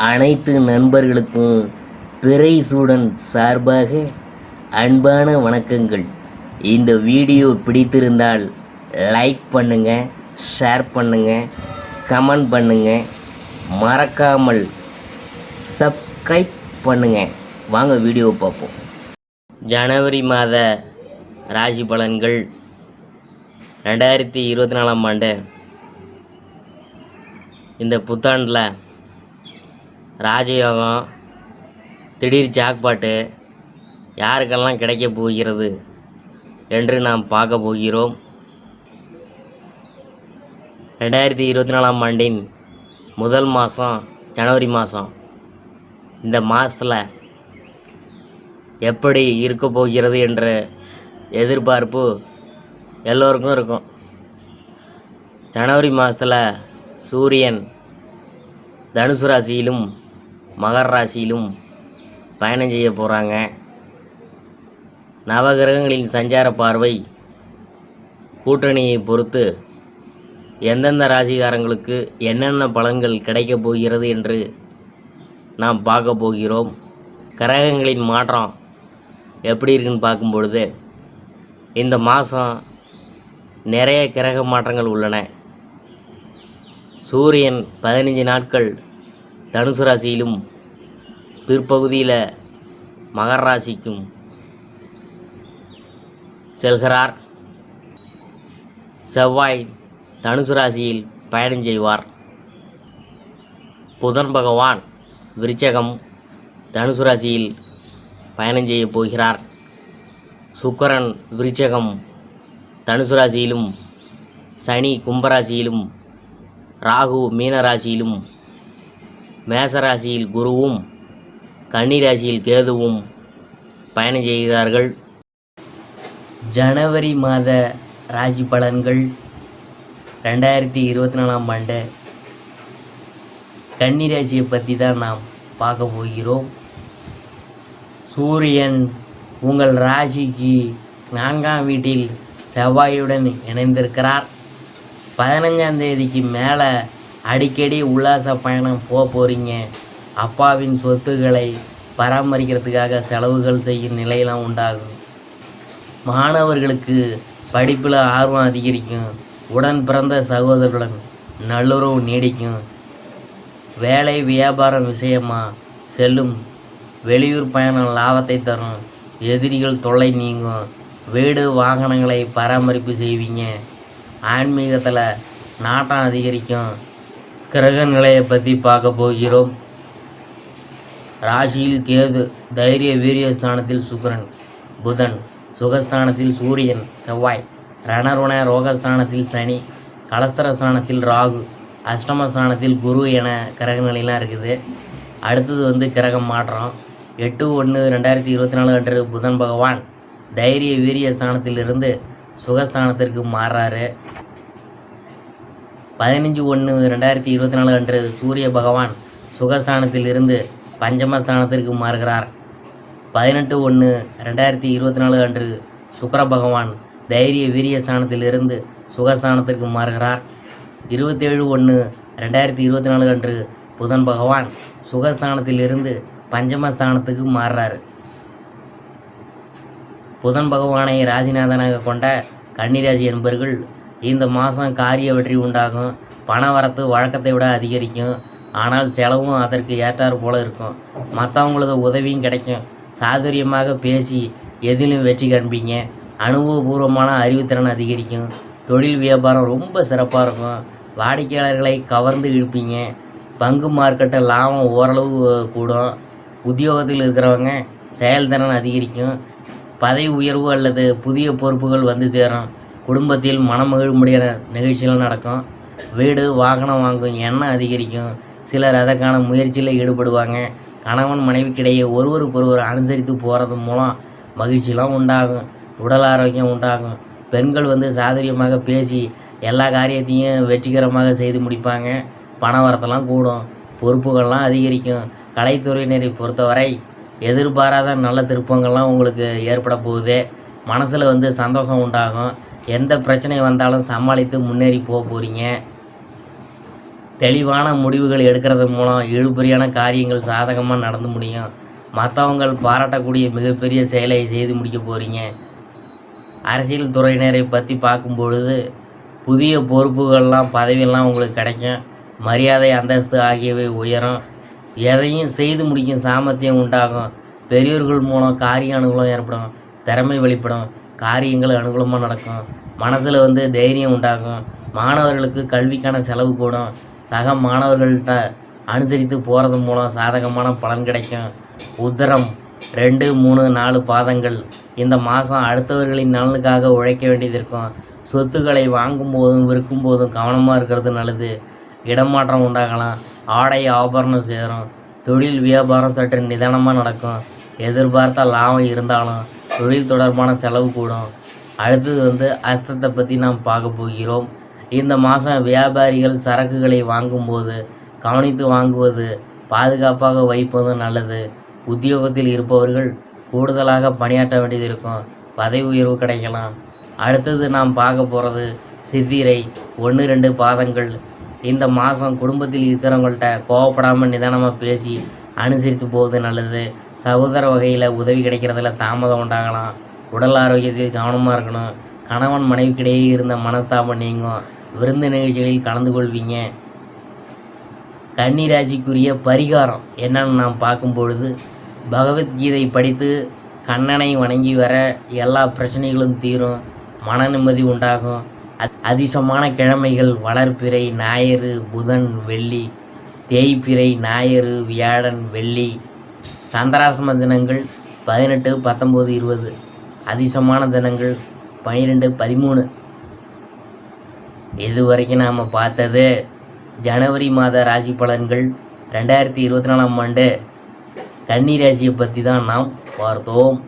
அனைத்து நண்பர்களுக்கும் பிறைசூடன் சார்பாக அன்பான வணக்கங்கள். இந்த வீடியோ பிடித்திருந்தால் லைக் பண்ணுங்கள், ஷேர் பண்ணுங்கள், கமெண்ட் பண்ணுங்கள், மறக்காமல் சப்ஸ்கிரைப் பண்ணுங்கள். வாங்க வீடியோ பார்ப்போம். ஜனவரி மாத ராசி பலன்கள் 2024ஆம் ஆண்டு இந்த புத்தாண்டில் ராஜயோகம், திடீர் ஜாக்பாட்டு யாருக்கெல்லாம் கிடைக்க போகிறது என்று நாம் பார்க்க போகிறோம். 2024ஆம் ஆண்டின் முதல் மாதம் ஜனவரி மாதம். இந்த மாதத்தில் எப்படி இருக்க போகிறது என்ற எதிர்பார்ப்பு எல்லோருக்கும் இருக்கும். ஜனவரி மாதத்தில் சூரியன் தனுசு ராசியிலும் மகர ராசியிலும் பயணம் செய்ய போகிறாங்க. நவகிரகங்களின் சஞ்சார பார்வை கூட்டணியை பொறுத்து எந்தெந்த ராசிகாரங்களுக்கு என்னென்ன பலன்கள் கிடைக்கப் போகிறது என்று நாம் பார்க்க போகிறோம். கிரகங்களின் மாற்றம் எப்படி இருக்குன்னு பார்க்கும் பொழுது இந்த மாதம் நிறைய கிரக மாற்றங்கள் உள்ளன. சூரியன் 15 நாட்கள் தனுசு ராசியிலும் பிற்பகுதியில் மகர ராசிக்கும் செல்கிறார். செவ்வாய் தனுசு ராசியில் பயணம் செய்வார். புதன் பகவான் விருச்சகம் தனுசு ராசியில் பயணம் செய்ய போகிறார். சுக்கிரன் விருச்சகம் தனுசு ராசியிலும், சனி கும்பராசியிலும், ராகு மீனராசியிலும், மேசராசியில் குருவும், கன்னிராசியில் கேதுவும் பயணம் செய்கிறார்கள். ஜனவரி மாத ராசி பலன்கள் 2024ஆம் ஆண்டு கன்னிராசியை பற்றி தான் நாம் பார்க்க போகிறோம். சூரியன் உங்கள் ராசிக்கு 4ஆம் வீட்டில் செவ்வாயுடன் இணைந்திருக்கிறார். 15ஆம் தேதிக்கு மேலே அடிக்கடி உல்லாச பயணம் போகிறீங்க. அப்பாவின் சொத்துக்களை பராமரிக்கிறதுக்காக செலவுகள் செய்யும் நிலையெல்லாம் உண்டாகும். மாணவர்களுக்கு படிப்பில் ஆர்வம் அதிகரிக்கும். உடன் பிறந்த சகோதரர்களுடன் நல்லுறவு நீடிக்கும். வேலை வியாபாரம் விஷயமாக செல்லும் வெளியூர் பயணம் லாபத்தை தரும். எதிரிகள் தொல்லை நீங்கும். வீடு வாகனங்களை பராமரிப்பு செய்வீங்க. ஆன்மீகத்தில் நாட்டம் அதிகரிக்கும். கிரக நிலையை பற்றி பார்க்க போகிறோம். ராசியில் கேது தைரிய வீரிய ஸ்தானத்தில் சுக்கிரன், புதன், சுகஸ்தானத்தில் சூரியன், செவ்வாய், ரணருண ரோகஸ்தானத்தில் சனி, கலஸ்தரஸ்தானத்தில் ராகு, அஷ்டமஸ்தானத்தில் குரு என கிரக நிலையெல்லாம் இருக்குது. அடுத்தது கிரகம் மாற்றம். 8/1/2024 அன்று புதன் பகவான் தைரிய வீரிய ஸ்தானத்திலிருந்து சுகஸ்தானத்திற்கு மாறுறாரு. 15/1/2024 அன்று சூரிய பகவான் சுகஸ்தானத்தில் இருந்து பஞ்சமஸ்தானத்திற்கு மாறுகிறார். 18/1/2024 அன்று சுக்கிர பகவான் தைரிய வீரிய ஸ்தானத்தில் இருந்து சுகஸ்தானத்திற்கு மாறுகிறார். 27/1/2024 அன்று புதன் பகவான் சுகஸ்தானத்தில் இருந்து பஞ்சமஸ்தானத்துக்கு மாறுறார். புதன் பகவானை ராசிநாதனாக கொண்ட கன்னிராசி என்பர்கள் இந்த மாதம் காரிய வெற்றி உண்டாகும். பண வரத்து வழக்கத்தை விட அதிகரிக்கும். ஆனால் செலவும் அதற்கு ஏற்றாறு போல இருக்கும். மற்றவங்களது உதவியும் கிடைக்கும். சாதுரியமாக பேசி எதிலும் வெற்றி காண்பீங்க. அனுபவபூர்வமான அறிவுத்திறன் அதிகரிக்கும். தொழில் வியாபாரம் ரொம்ப சிறப்பாக இருக்கும். வாடிக்கையாளர்களை கவர்ந்து இழுப்பீங்க. பங்கு மார்க்கெட்டு லாபம் ஓரளவு கூடும். உத்தியோகத்தில் இருக்கிறவங்க செயல்திறன் அதிகரிக்கும். பதவி உயர்வு அல்லது புதிய பொறுப்புகள் வந்து சேரும். குடும்பத்தில் மனமகிழ்ச்சியான நிகழ்ச்சிகள் நடக்கும். வீடு வாகனம் வாங்கும் எண்ணம் அதிகரிக்கும். சிலர் அதற்கான முயற்சியில் ஈடுபடுவாங்க. கணவன் மனைவிக்கிடையே ஒருவருக்கொருவர் அனுசரித்து போகிறது மூலம் மகிழ்ச்சியெலாம் உண்டாகும். உடல் ஆரோக்கியம் உண்டாகும். பெண்கள் சாதுரியமாக பேசி எல்லா காரியத்தையும் வெற்றிகரமாக செய்து முடிப்பாங்க. பண வரத்தெல்லாம் கூடும். பொறுப்புகள்லாம் அதிகரிக்கும். கலைத்துறையினரை பொறுத்தவரை எதிர்பாராத நல்ல திருப்பங்கள்லாம் உங்களுக்கு ஏற்பட போகுது. மனசில் சந்தோஷம் உண்டாகும். எந்த பிரச்சனை வந்தாலும் சமாளித்து முன்னேறி போகிறீங்க. தெளிவான முடிவுகள் எடுக்கிறது மூலம் இழுபறியான காரியங்கள் சாதகமாக நடந்து முடியும். மற்றவங்கள் பாராட்டக்கூடிய மிகப்பெரிய செயலை செய்து முடிக்க போகிறீங்க. அரசியல் துறையினரை பற்றி பார்க்கும்பொழுது புதிய பொறுப்புகள்லாம் பதவியெல்லாம் உங்களுக்கு கிடைக்கும். மரியாதை, அந்தஸ்து ஆகியவை உயரும். எதையும் செய்து முடிக்கும் சாமர்த்தியம் உண்டாகும். பெரியோர்கள் மூலம் காரிய அனுகூலம் ஏற்படும். திறமை வெளிப்படும். காரியங்கள் அனுகூலமாக நடக்கும். மனசில் தைரியம் உண்டாகும். மாணவர்களுக்கு கல்விக்கான செலவு கூடும். சக மாணவர்கள்ட்ட அனுசரித்து போகிறது மூலம் சாதகமான பலன் கிடைக்கும். உத்தரம் 2, 3, 4 பாதங்கள் இந்த மாதம் அடுத்தவர்களின் நலனுக்காக உழைக்க வேண்டியது இருக்கும். சொத்துக்களை வாங்கும் போதும் விற்கும் போதும் கவனமாக இருக்கிறது நல்லது. இடமாற்றம் உண்டாகலாம். ஆடை ஆபரணம் சேரும். தொழில் வியாபாரம் சற்று நிதானமாக நடக்கும். எதிர்பார்த்த லாபம் இருந்தாலும் தொழில் தொடர்பான செலவு கூடும். அடுத்தது அஸ்தத்தை பற்றி நாம் பார்க்க போகிறோம். இந்த மாதம் வியாபாரிகள் சரக்குகளை வாங்கும்போது கவனித்து வாங்குவது, பாதுகாப்பாக வைப்பதும் நல்லது. உத்தியோகத்தில் இருப்பவர்கள் கூடுதலாக பணியாற்ற வேண்டியது இருக்கும். பதவி உயர்வு கிடைக்கலாம். அடுத்தது நாம் பார்க்க போகிறது சித்திரை 1, 2 பாதங்கள். இந்த மாதம் குடும்பத்தில் இருக்கிறவங்கள்ட்ட கோவப்படாமல் நிதானமாக பேசி அனுசரித்து போவது நல்லது. சகோதர வகையில் உதவி கிடைக்கிறதுல தாமதம் உண்டாகலாம். உடல் ஆரோக்கியத்தில் கவனமாக இருக்கணும். கணவன் மனைவிக்கிடையே இருந்த மனஸ்தாபம் நீங்கும். விருந்து நிகழ்ச்சிகளில் கலந்து கொள்வீங்க. கன்னி ராசிக்குரிய பரிகாரம் என்னன்னு நாம் பார்க்கும் பொழுது, பகவத்கீதை படித்து கண்ணனை வணங்கி வர எல்லா பிரச்சனைகளும் தீரும். மன நிம்மதி உண்டாகும். அதிர்ஷ்டமான கிழமைகள் வளர்பிறை, ஞாயிறு, புதன், வெள்ளி. தேய்பிறை, ஞாயிறு, வியாழன், வெள்ளி. சந்திராசிரம தினங்கள் 18, 19, 20. அதிர்ஷ்டமான தினங்கள் 12, 13. இது வரைக்கும் நாம் பார்த்தது ஜனவரி மாத ராசி பலன்கள். 2024ஆம் ஆண்டு கன்னி ராசியை பற்றி தான் நாம் பார்த்தோம்.